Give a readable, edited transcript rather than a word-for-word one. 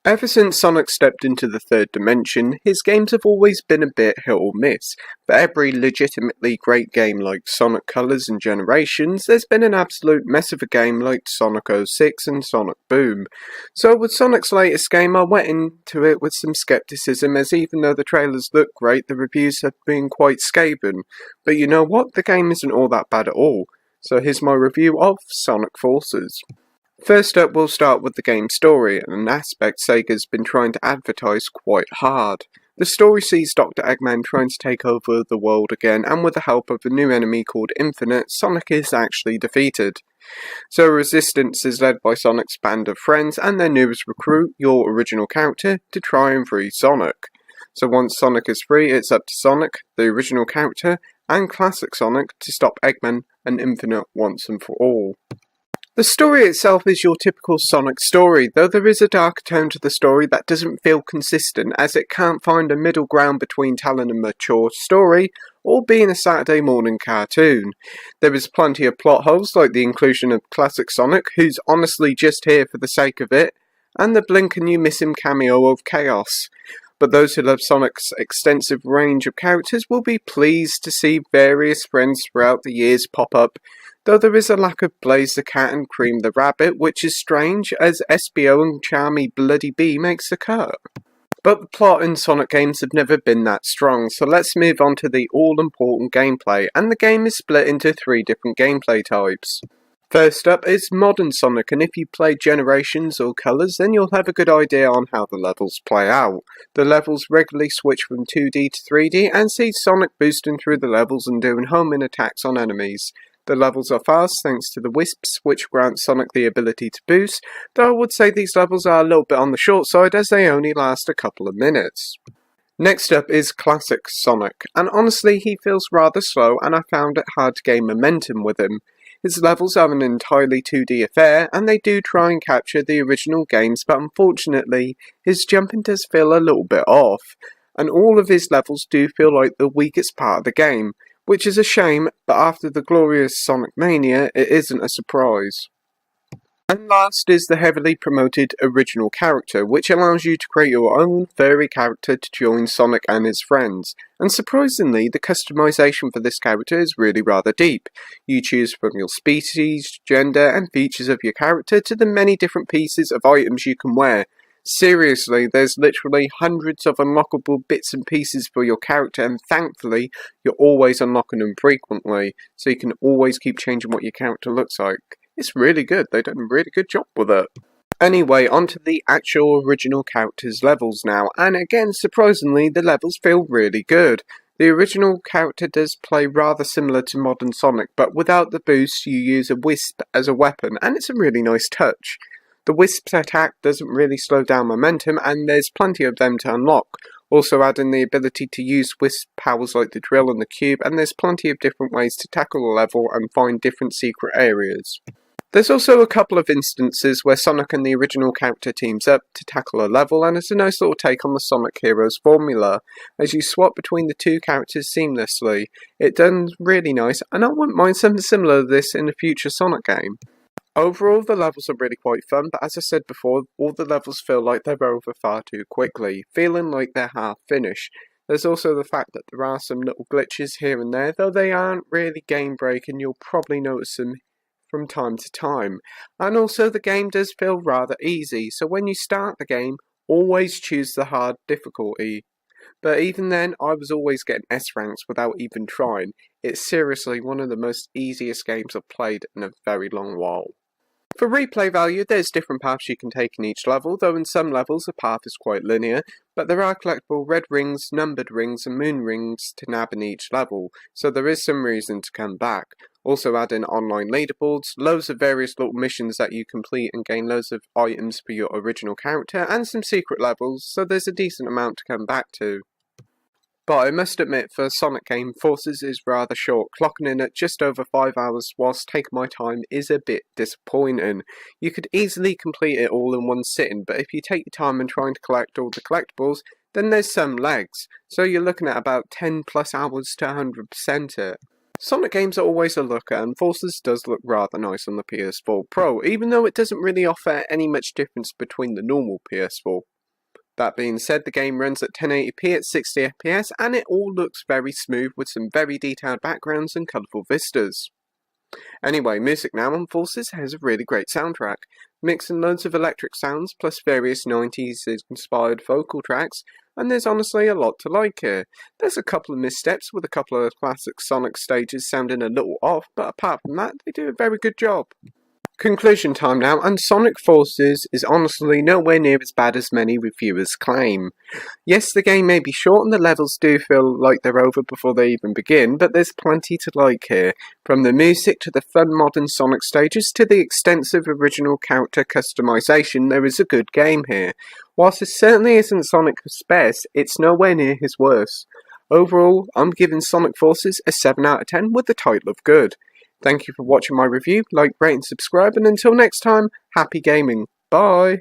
Ever since Sonic stepped into the third dimension, his games have always been a bit hit or miss. For every legitimately great game like Sonic Colors and Generations, there's been an absolute mess of a game like Sonic 06 and Sonic Boom. So with Sonic's latest game, I went into it with some skepticism, as even though the trailers look great, the reviews have been quite scathing. But you know what? The game isn't all that bad at all. So here's my review of Sonic Forces. First up, we'll start with the game's story, an aspect Sega's been trying to advertise quite hard. The story sees Dr. Eggman trying to take over the world again, and with the help of a new enemy called Infinite, Sonic is actually defeated. So Resistance is led by Sonic's band of friends and their newest recruit, your original character, to try and free Sonic. So once Sonic is free, it's up to Sonic, the original character, and Classic Sonic to stop Eggman and Infinite once and for all. The story itself is your typical Sonic story, though there is a darker tone to the story that doesn't feel consistent, as it can't find a middle ground between telling a mature story or being a Saturday morning cartoon. There is plenty of plot holes, like the inclusion of Classic Sonic, who's honestly just here for the sake of it, and the blink and you miss him cameo of Chaos. But those who love Sonic's extensive range of characters will be pleased to see various friends throughout the years pop up, though there is a lack of Blaze the Cat and Cream the Rabbit, which is strange, as SBO and Charmy Bloody Bee makes the cut. But the plot in Sonic games have never been that strong, so let's move on to the all-important gameplay, and the game is split into 3 different gameplay types. First up is Modern Sonic, and if you play Generations or Colors, then you'll have a good idea on how the levels play out. The levels regularly switch from 2D to 3D, and see Sonic boosting through the levels and doing homing attacks on enemies. The levels are fast thanks to the Wisps, which grant Sonic the ability to boost, though I would say these levels are a little bit on the short side as they only last a couple of minutes. Next up is Classic Sonic, and honestly he feels rather slow and I found it hard to gain momentum with him. His levels are an entirely 2D affair, and they do try and capture the original games, but unfortunately his jumping does feel a little bit off, and all of his levels do feel like the weakest part of the game, which is a shame, but after the glorious Sonic Mania, it isn't a surprise. And last is the heavily promoted original character, which allows you to create your own furry character to join Sonic and his friends. And surprisingly, the customization for this character is really rather deep. You choose from your species, gender, and features of your character to the many different pieces of items you can wear. Seriously, there's literally hundreds of unlockable bits and pieces for your character, and thankfully, you're always unlocking them frequently, so you can always keep changing what your character looks like. It's really good, they've done a really good job with it. Anyway, onto the actual original character's levels now, and again, surprisingly, the levels feel really good. The original character does play rather similar to Modern Sonic, but without the boost, you use a Wisp as a weapon, and it's a really nice touch. The Wisp's attack doesn't really slow down momentum, and there's plenty of them to unlock, also adding the ability to use Wisp powers like the drill and the cube, and there's plenty of different ways to tackle a level and find different secret areas. There's also a couple of instances where Sonic and the original character teams up to tackle a level, and it's a nice little take on the Sonic Heroes formula, as you swap between the 2 characters seamlessly. It does really nice, and I wouldn't mind something similar to this in a future Sonic game. Overall, the levels are really quite fun, but as I said before, all the levels feel like they're over far too quickly, feeling like they're half finished. There's also the fact that there are some little glitches here and there, though they aren't really game breaking, you'll probably notice them from time to time. And also the game does feel rather easy, so when you start the game, always choose the hard difficulty. But even then, I was always getting S ranks without even trying. It's seriously one of the most easiest games I've played in a very long while. For replay value, there's different paths you can take in each level, though in some levels the path is quite linear, but there are collectible red rings, numbered rings and moon rings to nab in each level, so there is some reason to come back. Also add in online leaderboards, loads of various little missions that you complete and gain loads of items for your original character, and some secret levels, so there's a decent amount to come back to. But I must admit, for a Sonic game, Forces is rather short, clocking in at just over 5 hours whilst taking my time is a bit disappointing. You could easily complete it all in one sitting, but if you take your time and trying to collect all the collectibles, then there's some legs, so you're looking at about 10 plus hours to 100% it. Sonic games are always a looker, and Forces does look rather nice on the PS4 Pro, even though it doesn't really offer any much difference between the normal PS4 That being said, the game runs at 1080p at 60 FPS and it all looks very smooth with some very detailed backgrounds and colourful vistas. Anyway, Music Now on Forces has a really great soundtrack, mixing loads of electric sounds plus various 90s inspired vocal tracks, and there's honestly a lot to like here. There's a couple of missteps with a couple of classic Sonic stages sounding a little off, but apart from that, they do a very good job. Conclusion time now, and Sonic Forces is honestly nowhere near as bad as many reviewers claim. Yes, the game may be short and the levels do feel like they're over before they even begin, but there's plenty to like here. From the music to the fun modern Sonic stages to the extensive original character customization, there is a good game here. Whilst this certainly isn't Sonic's best, it's nowhere near his worst. Overall, I'm giving Sonic Forces a 7 out of 10 with the title of good. Thank you for watching my review, like, rate and subscribe, and until next time, happy gaming. Bye!